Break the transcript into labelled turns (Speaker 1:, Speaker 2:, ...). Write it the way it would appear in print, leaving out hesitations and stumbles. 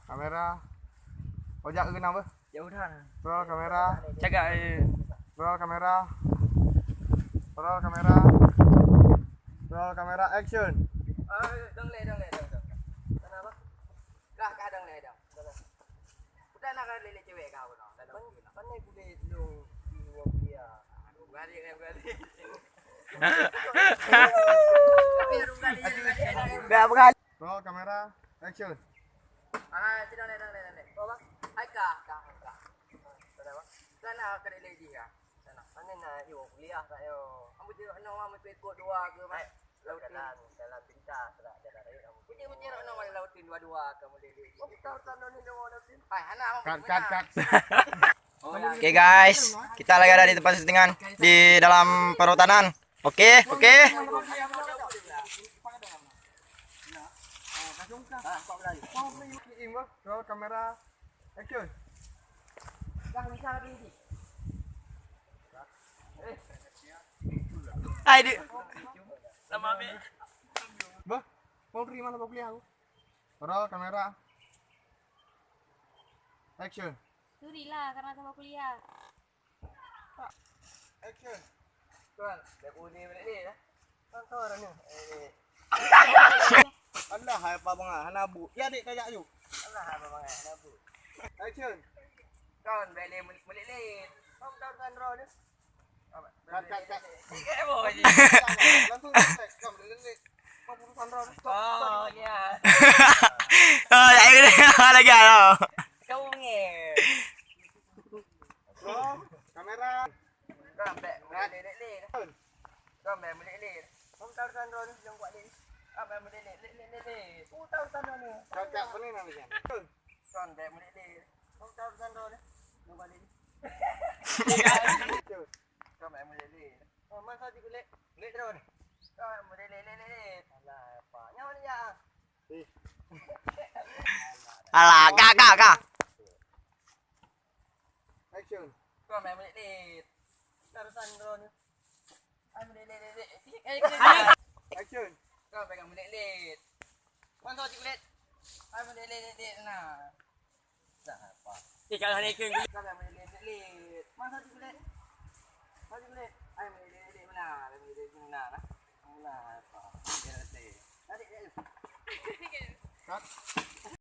Speaker 1: Kamera. Ojak ke kenapa?
Speaker 2: Jauh dah.
Speaker 1: Roll kamera.
Speaker 2: Cakap
Speaker 1: Roll kamera. Roll kamera. Roll kamera action.
Speaker 2: dong le. Kenapa? Kah dong le dah. Udah nak lele cewek kau dah. Pandai boleh lu dia. Berani. Dah berani.
Speaker 1: Roll kamera action.
Speaker 2: Tidak le. Apa? Hai kah. Sana ke lele dia. Sana. Mana nak yo kuliah tak yo. Kamu dia nak orang ikut dua ke mai. Dalam pintar sudah ada raya kamu. Punya nak orang lautin dua-dua kamu lele. Oh, tahu ni dua lautin. Hai, anak
Speaker 1: Cut.
Speaker 3: Oke guys, kita lagi ada di tempat syutingan di dalam perhutanan. Oke.
Speaker 1: Roll kamera action.
Speaker 3: Ayo.
Speaker 2: sama me.
Speaker 1: Bah, mau pergi mana mau kuliah aku? Roll kamera action.
Speaker 4: Surilah karena sama kuliah.
Speaker 1: Action.
Speaker 2: Tuan, dah boleh balik ni dah. Kan tahu orang ni.
Speaker 1: Allah hai apa bang hana bu. Ya dik kajak ju.
Speaker 2: Allah apa bang nak bu.
Speaker 1: Action.
Speaker 2: Kawan balik balik ni. Kamu tahu kan roh ni?
Speaker 1: Cut.
Speaker 2: Eh boy.
Speaker 1: Langsung tek. Kamu lele. Kamu urusan roh.
Speaker 2: Oh, ya.
Speaker 3: Oh, lagi ada.
Speaker 2: Kau nge.
Speaker 1: Roll kamera.
Speaker 2: Kau balik ni. Kau balik ni. Kamu tahu kan roh ni yang buat ni. Apa yang balik ni. Kau tahu kan roh ni.
Speaker 1: Cut benih namanya.
Speaker 2: Kau balik ni. Kamu tahu kan roh ni. Yang buat ni. Kau main boleh le. Oh, masa di kulit. Kulit terus ni. Kau boleh le. Alah, apa? Nyawa ni ya.
Speaker 3: Alah, kak.
Speaker 1: Action.
Speaker 2: Kau main boleh le. Tarusan terus ni. Ai boleh le.
Speaker 1: Action.
Speaker 2: Kau pegang boleh le. Masa di kulit. Ai boleh le. Nah. Dah apa?
Speaker 3: Kalau ni keng.
Speaker 2: Kau main boleh le. Masa di kulit. Ai boleh le. Mana? Mana? Mana apa? Dia rasa. Adik.
Speaker 1: Cut.